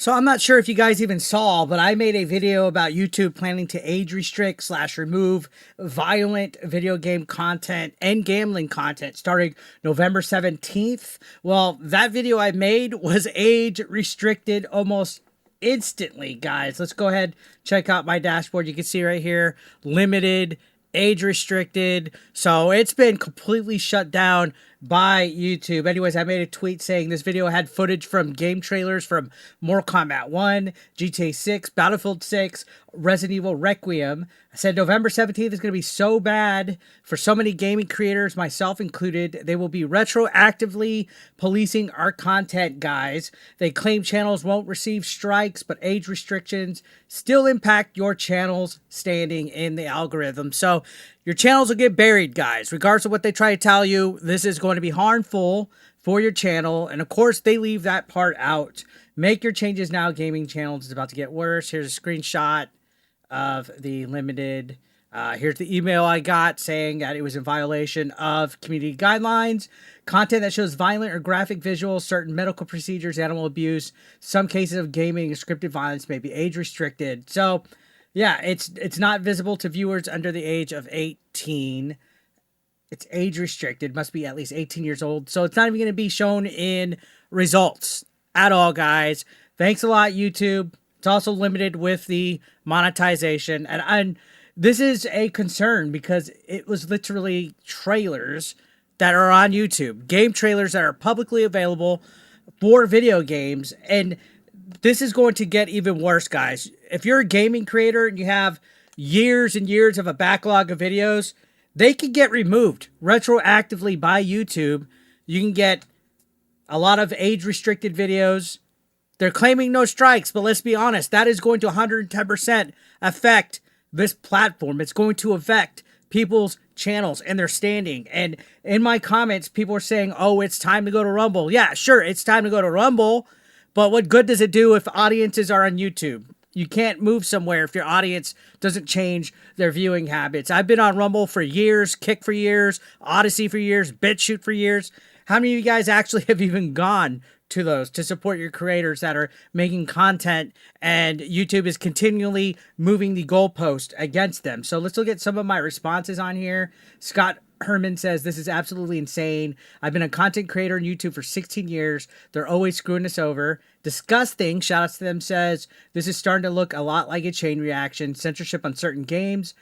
So I'm not sure if you guys even saw, but I made a video about YouTube planning to age restrict slash remove violent video game content and gambling content starting November 17th. Well, that video I made was age restricted almost instantly, guys. Let's go ahead, check out my dashboard. You can see right here, limited, age restricted. So it's been completely shut down by YouTube. Anyways, I made a tweet saying this video had footage from game trailers from Mortal Kombat 1, GTA 6, Battlefield 6, Resident Evil Requiem. I said November 17th is going to be so bad for so many gaming creators, myself included. They will be retroactively policing our content, guys. They claim channels won't receive strikes, but age restrictions still impact your channel's standing in the algorithm. So your channels will get buried, guys. Regardless of what they try to tell you, this is going to be harmful for your channel. And of course, they leave that part out. Make your changes now. Gaming channels is about to get worse. Here's a screenshot of the limited. Here's the email I got saying that it was in violation of community guidelines. Content that shows violent or graphic visuals, certain medical procedures, animal abuse, some cases of gaming and scripted violence may be age restricted. So yeah, it's not visible to viewers under the age of 18. It's age restricted, must be at least 18 years old. So it's not even going to be shown in results at all, guys. Thanks a lot, YouTube. It's also limited with the monetization. And this is a concern because it was literally trailers that are on YouTube. Game trailers that are publicly available for video games. And this is going to get even worse, guys. If you're a gaming creator and you have years and years of a backlog of videos, they can get removed retroactively by YouTube. You can get a lot of age-restricted videos. They're claiming no strikes, but let's be honest, that is going to 110% affect this platform. It's going to affect people's channels and their standing. And in my comments, people are saying, oh, it's time to go to Rumble. Yeah, sure, it's time to go to Rumble. But what good does it do if audiences are on YouTube? You can't move somewhere if your audience doesn't change their viewing habits. I've been on Rumble for years, Kick for years, Odyssey for years, BitChute for years. How many of you guys actually have even gone to those to support your creators that are making content, and YouTube is continually moving the goalpost against them? So let's look at some of my responses on here. Scott Herman says, this is absolutely insane. I've been a content creator on YouTube for 16 years. They're always screwing us over. Disgusting. Shout outs to them says, this is starting to look a lot like a chain reaction. Censorship on certain games.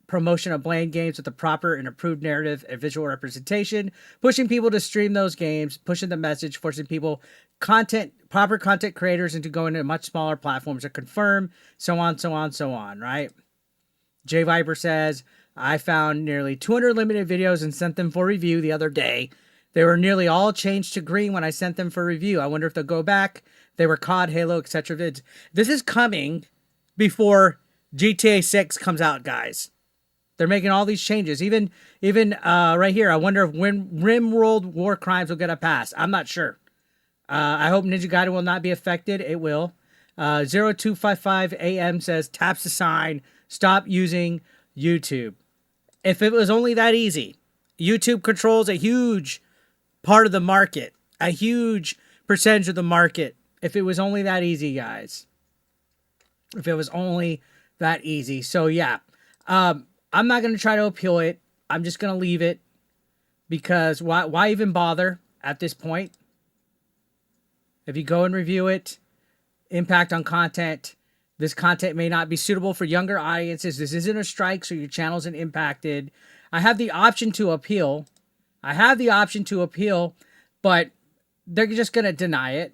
Promotion of bland games with a proper and approved narrative and visual representation. Pushing people to stream those games. Pushing the message. Forcing people, proper content creators into going to much smaller platforms to confirm. So on, so on, so on, right? J Viper says, I found nearly 200 limited videos and sent them for review the other day. They were nearly all changed to green when I sent them for review. I wonder if they'll go back. They were COD, Halo, etc. vids. This is coming before GTA 6 comes out, guys. They're making all these changes. Even right here, I wonder if when RimWorld war crimes will get a pass. I'm not sure. I hope Ninja Gaiden will not be affected. It will. 0255 AM says, taps the sign. Stop using YouTube. If it was only that easy. YouTube controls a huge part of the market. A huge percentage of the market. If it was only that easy, guys. If it was only that easy. So, yeah. I'm not going to try to appeal it. I'm just going to leave it. Because why even bother at this point? If you go and review it, impact on content. This content may not be suitable for younger audiences. This isn't a strike, so your channel isn't impacted. I have the option to appeal. But they're just going to deny it.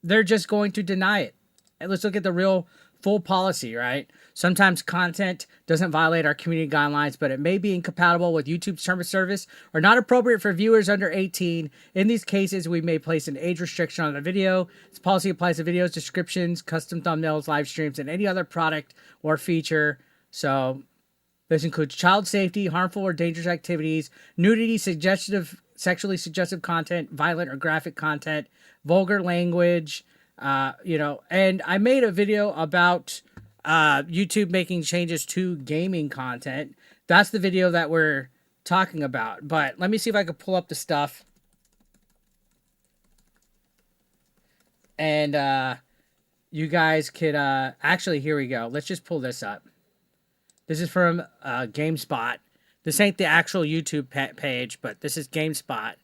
They're just going to deny it. And let's look at the real full policy, right? Sometimes content doesn't violate our community guidelines, but it may be incompatible with YouTube's term of service or not appropriate for viewers under 18. In these cases, we may place an age restriction on the video. This policy applies to videos, descriptions, custom thumbnails, live streams, and any other product or feature. So this includes child safety, harmful or dangerous activities, nudity, sexually suggestive content, violent or graphic content, vulgar language, and I made a video about YouTube making changes to gaming content. That's the video that we're talking about. But let me see if I can pull up the stuff. And you guys could actually, here we go. Let's just pull this up. This is from GameSpot. This ain't the actual YouTube page, but this is GameSpot.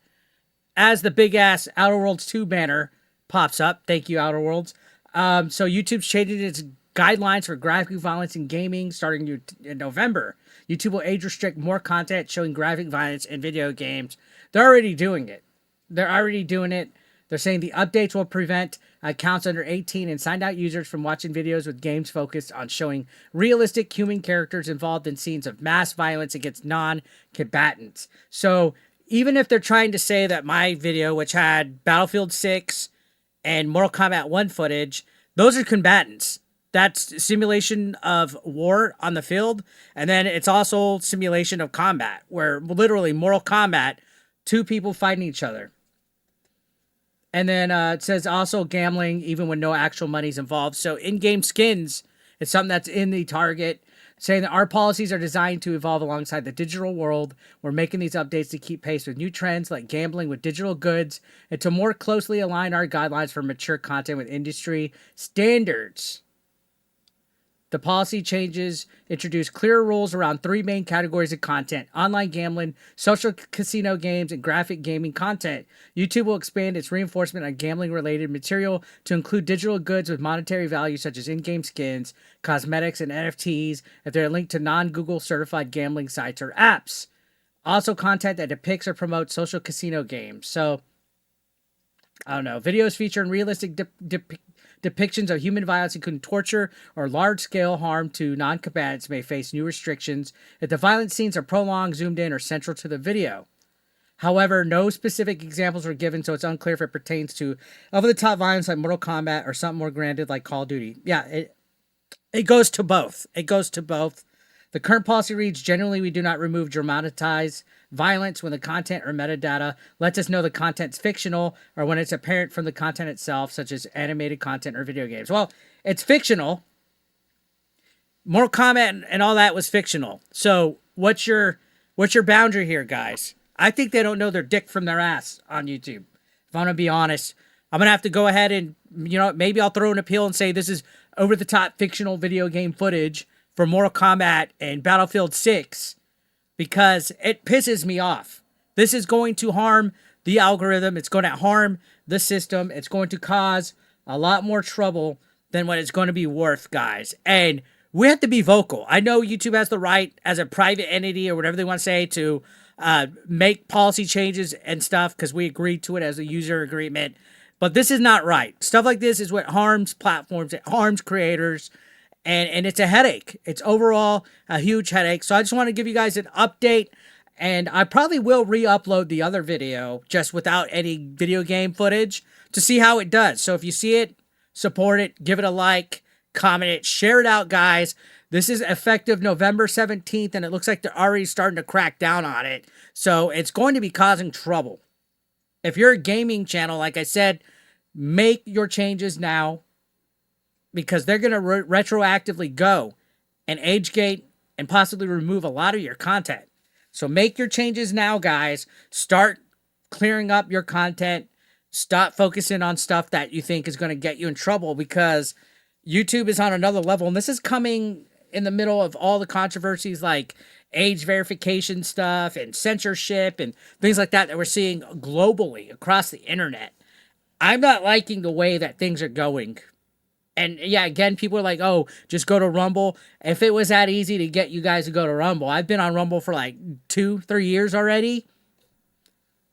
As the big ass Outer Worlds 2 banner pops up, thank you, Outer Worlds. So YouTube's changing its guidelines for graphic violence in gaming starting in November. YouTube will age restrict more content showing graphic violence in video games. They're already doing it. They're saying the updates will prevent accounts under 18 and signed out users from watching videos with games focused on showing realistic human characters involved in scenes of mass violence against non-combatants. So even if they're trying to say that my video, which had Battlefield 6 and Mortal Kombat 1 footage, those are combatants. That's simulation of war on the field. And then it's also simulation of combat, where literally Mortal Kombat, two people fighting each other. And then it says also gambling, even when no actual money's involved. So in-game skins is something that's in the target, saying that our policies are designed to evolve alongside the digital world. We're making these updates to keep pace with new trends like gambling with digital goods and to more closely align our guidelines for mature content with industry standards. The policy changes introduce clearer rules around three main categories of content: online gambling, social casino games, and graphic gaming content. YouTube will expand its reinforcement on gambling-related material to include digital goods with monetary value such as in-game skins, cosmetics, and NFTs if they're linked to non-Google certified gambling sites or apps. Also content that depicts or promotes social casino games. So, I don't know. Videos featuring realistic depictions of human violence, including torture or large-scale harm to non-combatants, may face new restrictions if the violent scenes are prolonged, zoomed in, or central to the video. However, no specific examples were given, so it's unclear if it pertains to over-the-top violence like Mortal Kombat or something more granted like Call of Duty. Yeah, it goes to both. It goes to both. The current policy reads, generally, we do not remove dramatized violence when the content or metadata lets us know the content's fictional or when it's apparent from the content itself, such as animated content or video games. Well, it's fictional. Mortal Kombat and all that was fictional. So what's your boundary here, guys? I think they don't know their dick from their ass on YouTube. If I'm going to be honest, I'm going to have to go ahead and, maybe I'll throw an appeal and say this is over-the-top fictional video game footage for Mortal Kombat and Battlefield 6 because it pisses me off. This is going to harm the algorithm. It's going to harm the system. It's going to cause a lot more trouble than what it's going to be worth, guys. And we have to be vocal. I know YouTube has the right as a private entity or whatever they want to say to make policy changes and stuff because we agreed to it as a user agreement. But this is not right. Stuff like this is what harms platforms. It harms creators. And it's a headache. It's overall a huge headache. So I just want to give you guys an update. And I probably will re-upload the other video just without any video game footage to see how it does. So if you see it, support it, give it a like, comment it, share it out, guys. This is effective November 17th, and it looks like they're already starting to crack down on it. So it's going to be causing trouble. If you're a gaming channel, like I said, make your changes now, because they're going to retroactively go and age gate and possibly remove a lot of your content. So make your changes now, guys. Start clearing up your content. Stop focusing on stuff that you think is going to get you in trouble, because YouTube is on another level. And this is coming in the middle of all the controversies like age verification stuff and censorship and things like that we're seeing globally across the internet. I'm not liking the way that things are going. And yeah, again, people are like, oh, just go to Rumble. If it was that easy to get you guys to go to Rumble, I've been on Rumble for like 2-3 years already.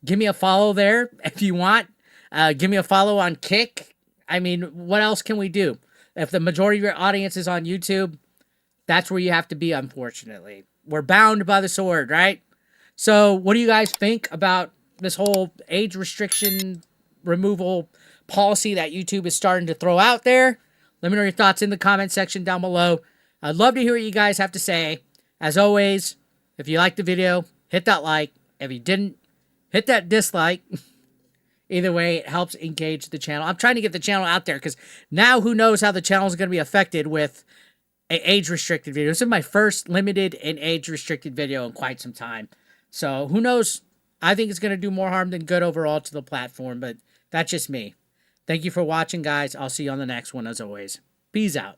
Give me a follow there if you want. Give me a follow on Kick. I mean, what else can we do? If the majority of your audience is on YouTube, that's where you have to be, unfortunately. We're bound by the sword, right? So what do you guys think about this whole age restriction removal policy that YouTube is starting to throw out there? Let me know your thoughts in the comment section down below. I'd love to hear what you guys have to say. As always, if you liked the video, hit that like. If you didn't, hit that dislike. Either way, it helps engage the channel. I'm trying to get the channel out there because now who knows how the channel is going to be affected with an age-restricted video. This is my first limited and age-restricted video in quite some time. So who knows? I think it's going to do more harm than good overall to the platform, but that's just me. Thank you for watching, guys. I'll see you on the next one as always. Peace out.